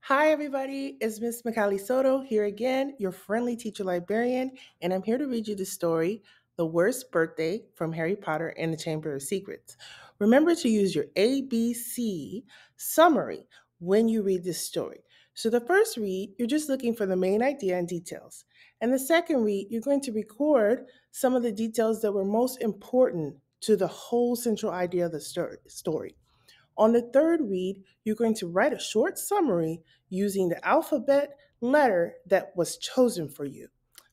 Hi, everybody. It's Miss Macaulay Soto here again, your friendly teacher librarian, and I'm here to read you the story, The Worst Birthday from Harry Potter and the Chamber of Secrets. Remember to use your ABC summary when you read this story. So, the first read, you're just looking for the main idea and details. And the second read, you're going to record some of the details that were most important to the whole central idea of the story. On the third read, you're going to write a short summary using the alphabet letter that was chosen for you.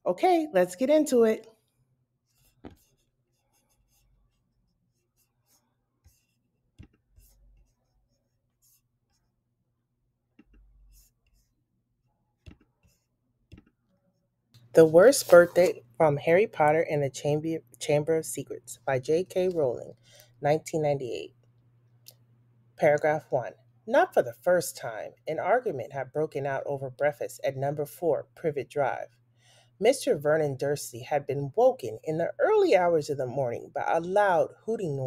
Okay, let's get into it. The Worst Birthday from Harry Potter and the Chamber of Secrets by J.K. Rowling, 1998. Paragraph 1. Not for the first time, an argument had broken out over breakfast at number 4 Privet Drive. Mr. Vernon Dursley had been woken in the early hours of the morning by a loud hooting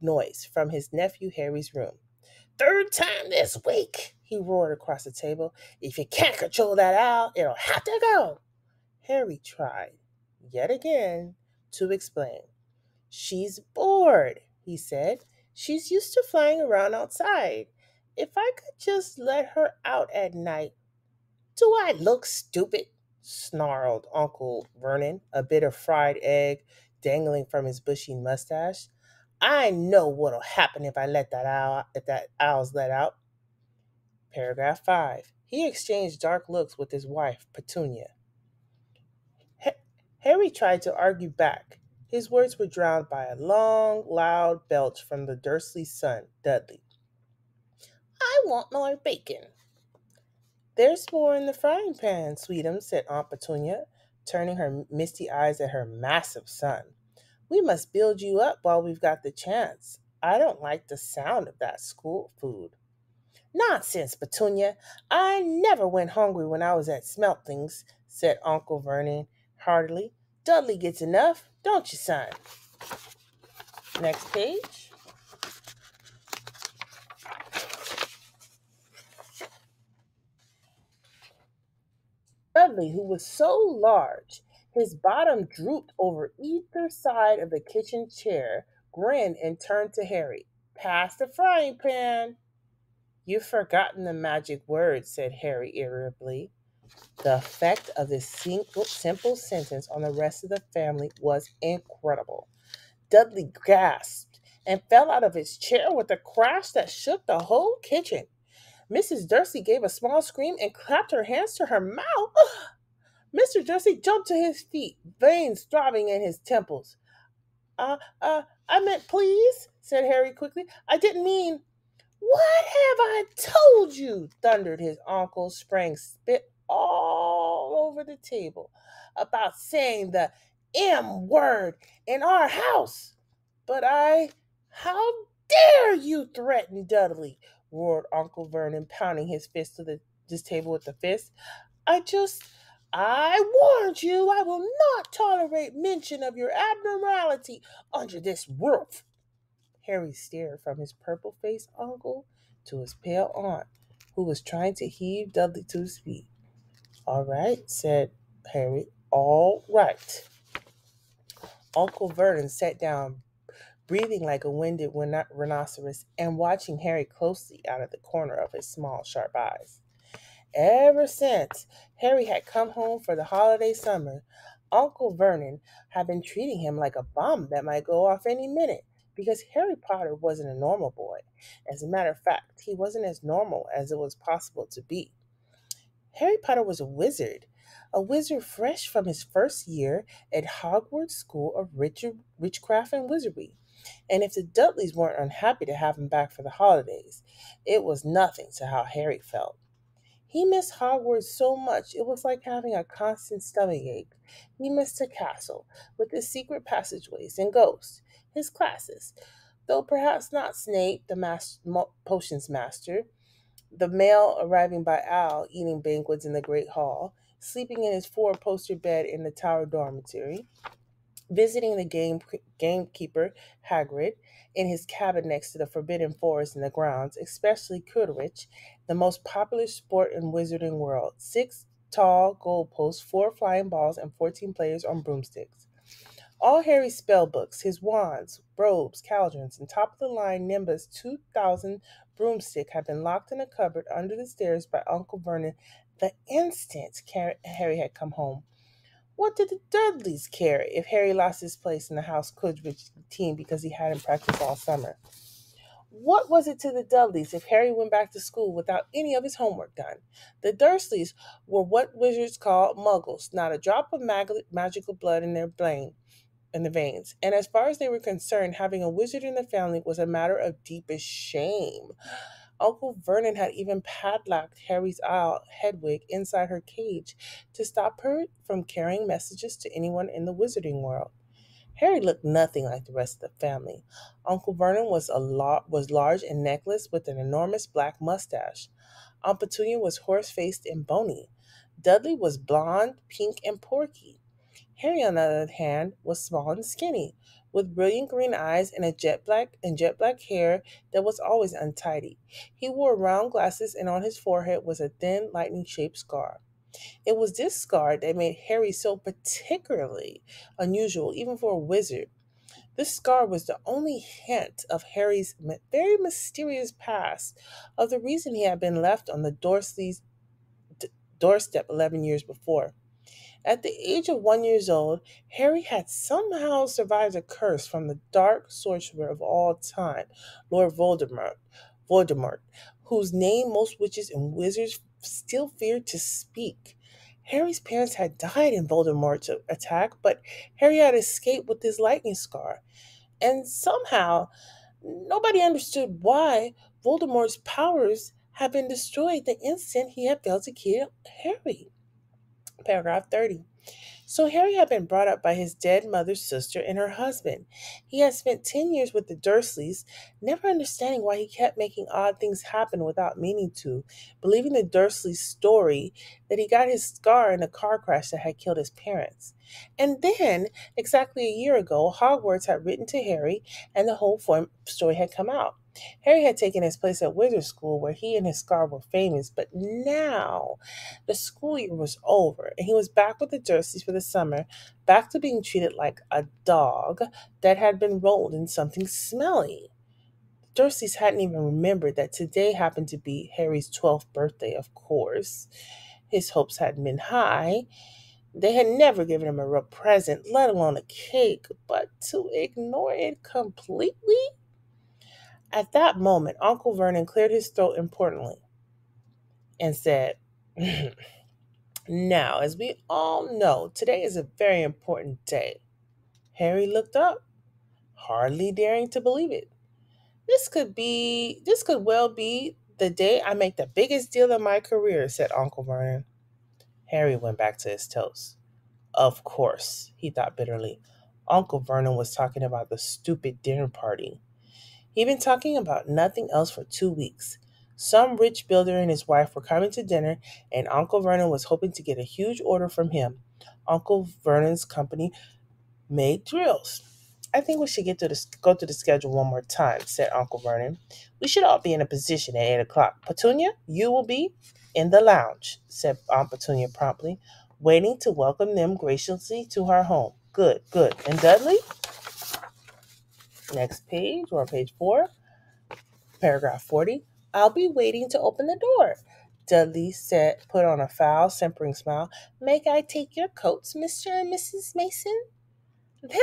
noise from his nephew Harry's room. "Third time this week," he roared across the table. "If you can't control that owl, it'll have to go." Harry tried, yet again, to explain. "She's bored," he said. "She's used to flying around outside. If I could just let her out at night." "Do I look stupid?" snarled Uncle Vernon, a bit of fried egg dangling from his bushy mustache. "I know what'll happen if that owl's let out." Paragraph 5. He exchanged dark looks with his wife, Petunia. Harry tried to argue back. His words were drowned by a long, loud belch from the Dursley's son, Dudley. "I want more bacon." "There's more in the frying pan, sweetum," said Aunt Petunia, turning her misty eyes at her massive son. "We must build you up while we've got the chance. I don't like the sound of that school food." "Nonsense, Petunia. I never went hungry when I was at Smeltings," said Uncle Vernon heartily. "Dudley gets enough, don't you, son?" Next page. Dudley, who was so large his bottom drooped over either side of the kitchen chair, grinned and turned to Harry. "Pass the frying pan." "You've forgotten the magic word," said Harry irritably. The effect of this simple sentence on the rest of the family was incredible. Dudley gasped and fell out of his chair with a crash that shook the whole kitchen. Mrs. Dursley gave a small scream and clapped her hands to her mouth. Mr. Dursley jumped to his feet, veins throbbing in his temples. I meant please," said Harry quickly. "I didn't mean—" "What have I told you?" thundered his uncle, sprang spit all over the table, "about saying the M word in our house?" "But I— How dare you threaten Dudley?" roared Uncle Vernon, pounding his fist to this table with the fist. I just— I warned you I will not tolerate mention of your abnormality under this roof." Harry stared from his purple faced uncle to his pale aunt, who was trying to heave Dudley to his feet. "All right," said Harry. "All right." Uncle Vernon sat down, breathing like a winded rhinoceros and watching Harry closely out of the corner of his small, sharp eyes. Ever since Harry had come home for the holiday summer, Uncle Vernon had been treating him like a bomb that might go off any minute, because Harry Potter wasn't a normal boy. As a matter of fact, he wasn't as normal as it was possible to be. Harry Potter was a wizard fresh from his first year at Hogwarts School of Witchcraft and Wizardry. And if the Dudleys weren't unhappy to have him back for the holidays, it was nothing to how Harry felt. He missed Hogwarts so much it was like having a constant stomachache. He missed the castle, with its secret passageways and ghosts, his classes, though perhaps not Snape, the potions master, the mail arriving by Owl, eating banquets in the Great Hall, sleeping in his four-poster bed in the Tower dormitory, visiting the gamekeeper Hagrid in his cabin next to the Forbidden Forest in the grounds, especially Coleridge, the most popular sport in Wizarding World. Six tall goalposts, four flying balls, and 14 players on broomsticks. All Harry's spell books, his wands, robes, cauldrons, and top of the line Nimbus 2000 broomstick had been locked in a cupboard under the stairs by Uncle Vernon the instant Harry had come home. What did the Dudleys care if Harry lost his place in the house Quidditch team because he hadn't practiced all summer? What was it to the Dudleys if Harry went back to school without any of his homework done? The Dursleys were what wizards call muggles, not a drop of magical blood in their veins. And as far as they were concerned, having a wizard in the family was a matter of deepest shame. Uncle Vernon had even padlocked Harry's owl, Hedwig, inside her cage to stop her from carrying messages to anyone in the wizarding world. Harry looked nothing like the rest of the family. Uncle Vernon was large and necklaced with an enormous black mustache. Aunt Petunia was horse-faced and bony. Dudley was blond, pink, and porky. Harry, on the other hand, was small and skinny, with brilliant green eyes and jet black hair that was always untidy. He wore round glasses, and on his forehead was a thin, lightning-shaped scar. It was this scar that made Harry so particularly unusual, even for a wizard. This scar was the only hint of Harry's very mysterious past, of the reason he had been left on the Dursleys' doorstep 11 years before. At the age of 1 year old, Harry had somehow survived a curse from the dark sorcerer of all time, Lord Voldemort, whose name most witches and wizards still feared to speak. Harry's parents had died in Voldemort's attack, but Harry had escaped with his lightning scar. And somehow, nobody understood why Voldemort's powers had been destroyed the instant he had failed to kill Harry. Paragraph 30. So Harry had been brought up by his dead mother's sister and her husband. He had spent 10 years with the Dursleys, never understanding why he kept making odd things happen without meaning to, believing the Dursleys' story that he got his scar in a car crash that had killed his parents. And then, exactly a year ago, Hogwarts had written to Harry and the whole story had come out. Harry had taken his place at Wizard School where he and his scar were famous, but now the school year was over and he was back with the Dursleys for the summer, back to being treated like a dog that had been rolled in something smelly. The Dursleys hadn't even remembered that today happened to be Harry's 12th birthday, of course. His hopes hadn't been high. They had never given him a real present, let alone a cake, but to ignore it completely? At that moment, Uncle Vernon cleared his throat importantly and said, Now, as we all know, today is a very important day. Harry looked up, hardly daring to believe it. This could well be the day I make the biggest deal of my career, said Uncle Vernon. Harry went back to his toast. Of course, he thought bitterly. Uncle Vernon was talking about the stupid dinner party. He'd been talking about nothing else for 2 weeks. Some rich builder and his wife were coming to dinner, and Uncle Vernon was hoping to get a huge order from him. Uncle Vernon's company made drills. I think we should go to the schedule one more time, said Uncle Vernon. We should all be in a position at 8 o'clock. Petunia, you will be in the lounge, said Aunt Petunia promptly, waiting to welcome them graciously to her home. Good, good. And Dudley? Next page, we're on page 4. Paragraph 40. I'll be waiting to open the door. Dudley said, put on a foul, simpering smile. May I take your coats, Mr. and Mrs. Mason? They'll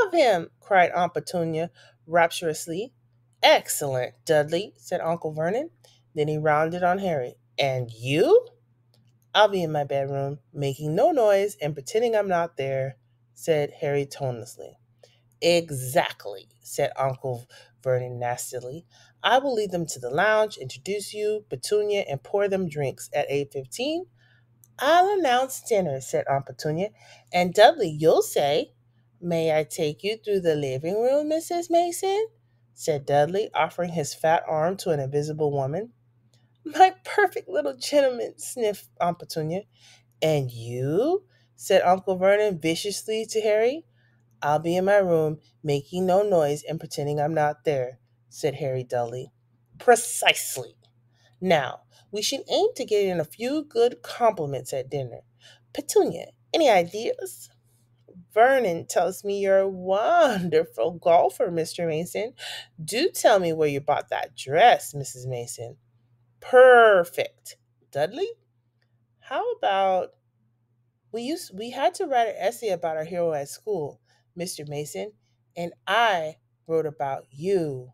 love him, cried Aunt Petunia rapturously. Excellent, Dudley, said Uncle Vernon. Then he rounded on Harry. And you? I'll be in my bedroom, making no noise and pretending I'm not there, said Harry tonelessly. Exactly, said Uncle Vernon nastily. I will lead them to the lounge, introduce you, Petunia, and pour them drinks at 8:15. I'll announce dinner, said Aunt Petunia. And Dudley, you'll say, May I take you through the living room, Mrs. Mason? Said Dudley, offering his fat arm to an invisible woman. My perfect little gentleman, sniffed Aunt Petunia. And you? Said Uncle Vernon viciously to Harry. I'll be in my room, making no noise and pretending I'm not there, said Harry dully. Precisely. Now, We should aim to get in a few good compliments at dinner. Petunia, any ideas? Vernon tells me you're a wonderful golfer, Mr. Mason. Do tell me where you bought that dress, Mrs. Mason. Perfect. Dudley, how about we had to write an essay about our hero at school, Mr. Mason, and I wrote about you.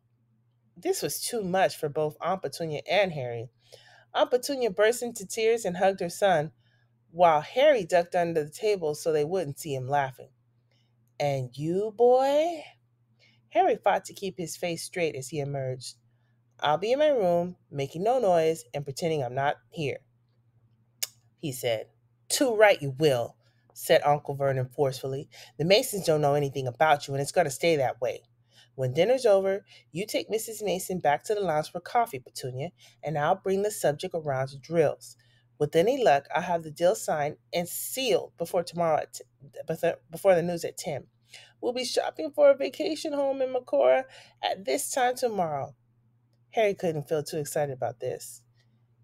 This was too much for both Aunt Petunia and Harry. Aunt Petunia burst into tears and hugged her son, while Harry ducked under the table so they wouldn't see him laughing. And you, boy? Harry fought to keep his face straight as he emerged. I'll be in my room, making no noise and pretending I'm not here, he said. Too right you will, said Uncle Vernon forcefully. The Masons don't know anything about you, and it's going to stay that way. When dinner's over, you take Mrs. Mason back to the lounge for coffee, Petunia, and I'll bring the subject around to drills. With any luck, I'll have the deal signed and sealed before tomorrow before the news at 10. We'll be shopping for a vacation home in Macora at this time tomorrow. Harry couldn't feel too excited about this.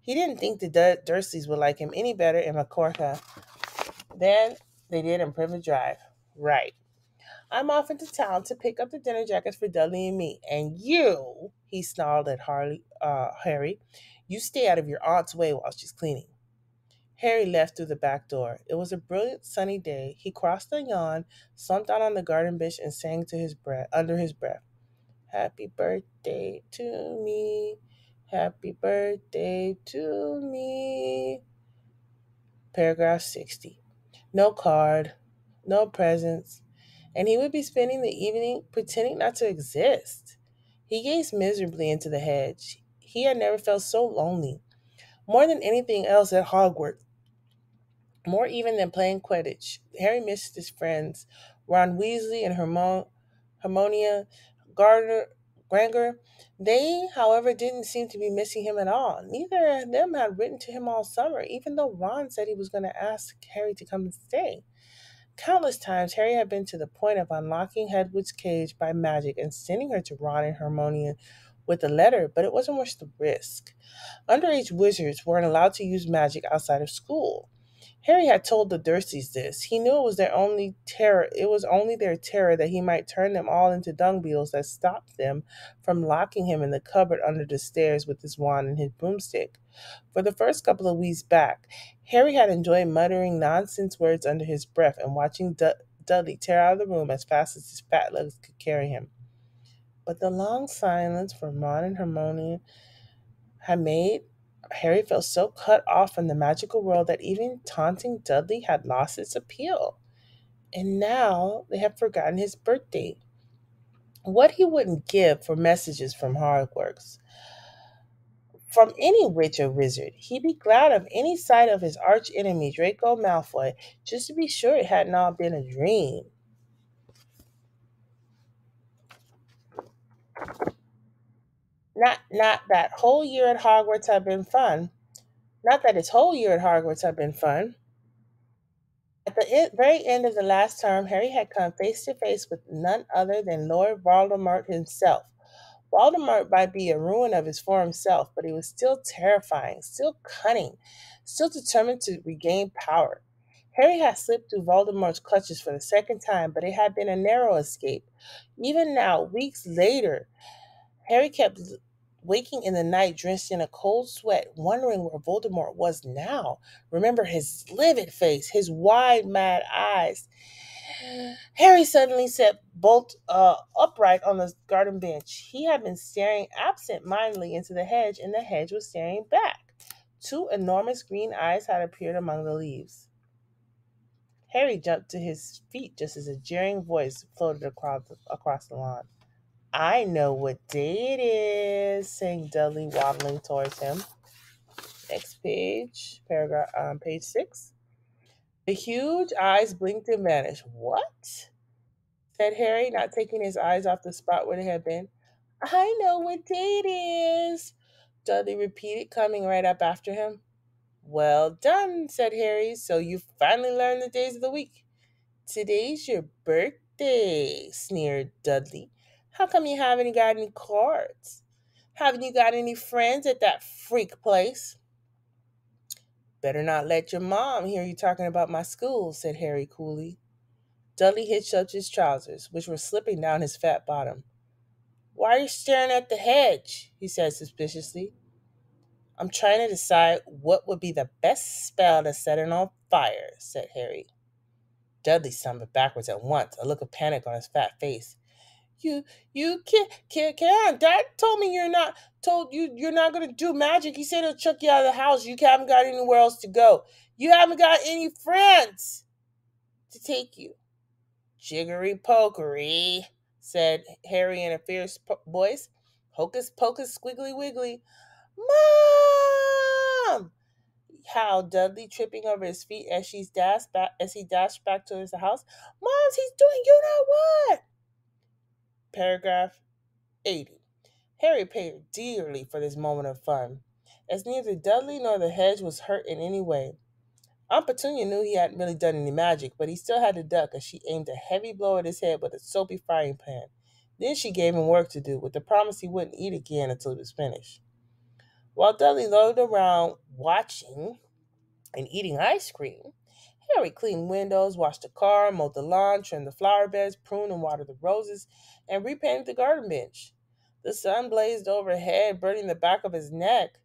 He didn't think the Dursleys would like him any better in Majorca than they did in Plymouth Drive. Right. I'm off into town to pick up the dinner jackets for Dudley and me. And you, he snarled at Harry, you stay out of your aunt's way while she's cleaning. Harry left through the back door. It was a brilliant sunny day. He crossed the lawn, slumped out on the garden bench, and sang to his breath under his breath. Happy birthday to me. Happy birthday to me. Paragraph 60. No card, no presents, and he would be spending the evening pretending not to exist. He gazed miserably into the hedge. He had never felt so lonely. More than anything else at Hogwarts, more even than playing Quidditch, Harry missed his friends, Ron Weasley and Hermione Granger. They, however, didn't seem to be missing him at all. Neither of them had written to him all summer, even though Ron said he was going to ask Harry to come and stay. Countless times Harry had been to the point of unlocking Hedwig's cage by magic and sending her to Ron and Hermione with a letter, but it wasn't worth the risk. Underage wizards weren't allowed to use magic outside of school. Harry had told the Dursleys this. He knew it was their only terror. It was only their terror that he might turn them all into dung beetles that stopped them from locking him in the cupboard under the stairs with his wand and his broomstick. For the first couple of weeks back, Harry had enjoyed muttering nonsense words under his breath and watching Dudley tear out of the room as fast as his fat legs could carry him. But the long silence from Ron and Hermione had made Harry felt so cut off from the magical world that even taunting Dudley had lost its appeal. And now they had forgotten his birthday. What he wouldn't give for messages from Hogwarts. From any witch or wizard, he'd be glad of any sight of his arch enemy, Draco Malfoy, just to be sure it hadn't all been a dream. Not that whole year at Hogwarts had been fun. Not that his whole year at Hogwarts had been fun. At the very end of the last term, Harry had come face to face with none other than Lord Voldemort himself. Voldemort might be a ruin of his former self, but he was still terrifying, still cunning, still determined to regain power. Harry had slipped through Voldemort's clutches for the second time, but it had been a narrow escape. Even now, weeks later, Harry kept waking in the night drenched in a cold sweat, wondering where Voldemort was now. Remember his livid face, his wide, mad eyes. Harry suddenly sat bolt upright on the garden bench. He had been staring absent-mindedly into the hedge, and the hedge was staring back. Two enormous green eyes had appeared among the leaves. Harry jumped to his feet just as a jeering voice floated across the lawn. I know what day it is, sang Dudley, waddling towards him. Next page, page 6. The huge eyes blinked and vanished. What? Said Harry, not taking his eyes off the spot where they had been. I know what day it is, Dudley repeated, coming right up after him. Well done, said Harry. So you finally learned the days of the week. Today's your birthday, sneered Dudley. How come you haven't got any cards? Haven't you got any friends at that freak place? Better not let your mom hear you talking about my school, said Harry coolly. Dudley hitched up his trousers, which were slipping down his fat bottom. Why are you staring at the hedge? He said suspiciously. I'm trying to decide what would be the best spell to set it on fire, said Harry. Dudley stumbled backwards at once, a look of panic on his fat face. You you can't. Dad told me you're not gonna do magic. He said he'll chuck you out of the house. You haven't got anywhere else to go. You haven't got any friends to take you. Jiggery pokery, said Harry in a fierce voice. Hocus pocus squiggly wiggly. Mom! Howled Dudley, tripping over his feet as he dashed back towards the house. Mom's, he's doing you know what? Paragraph 80. Harry paid dearly for this moment of fun, as neither Dudley nor the hedge was hurt in any way. Aunt Petunia knew he hadn't really done any magic, but he still had to duck as she aimed a heavy blow at his head with a soapy frying pan. Then she gave him work to do, with the promise he wouldn't eat again until it was finished. While Dudley loitered around watching and eating ice cream, Harry cleaned windows, washed the car, mowed the lawn, trimmed the flower beds, pruned and watered the roses, and repainted the garden bench. The sun blazed overhead, burning the back of his neck.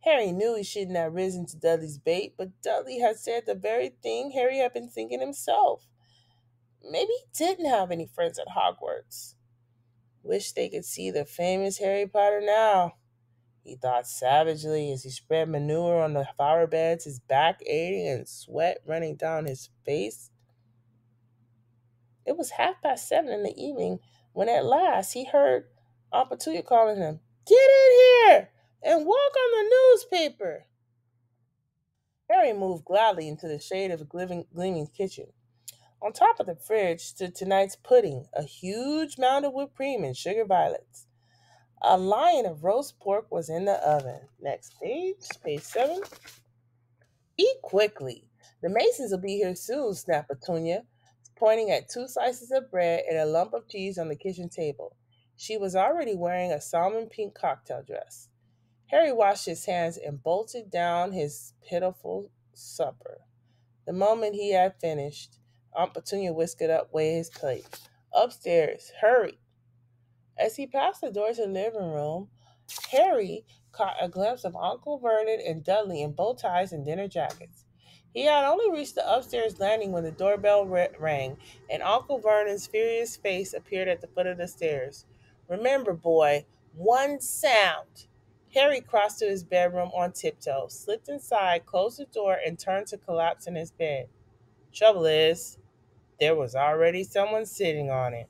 Harry knew he shouldn't have risen to Dudley's bait, but Dudley had said the very thing Harry had been thinking himself. Maybe he didn't have any friends at Hogwarts. Wish they could see the famous Harry Potter now, he thought savagely as he spread manure on the flower beds, his back aching and sweat running down his face. It was 7:30 in the evening when at last he heard Aunt Petunia calling him, Get in here and walk on the newspaper. Harry moved gladly into the shade of the gleaming kitchen. On top of the fridge stood tonight's pudding, a huge mound of whipped cream and sugar violets. A lion of roast pork was in the oven. Next page, page 7. Eat quickly. The Masons will be here soon, snapped Petunia, pointing at 2 slices of bread and a lump of cheese on the kitchen table. She was already wearing a salmon pink cocktail dress. Harry washed his hands and bolted down his pitiful supper. The moment he had finished, Aunt Petunia whisked away his plate. Upstairs, hurry. As he passed the door to the living room, Harry caught a glimpse of Uncle Vernon and Dudley in bow ties and dinner jackets. He had only reached the upstairs landing when the doorbell rang, and Uncle Vernon's furious face appeared at the foot of the stairs. Remember, boy, one sound. Harry crossed to his bedroom on tiptoe, slipped inside, closed the door, and turned to collapse in his bed. Trouble is, there was already someone sitting on it.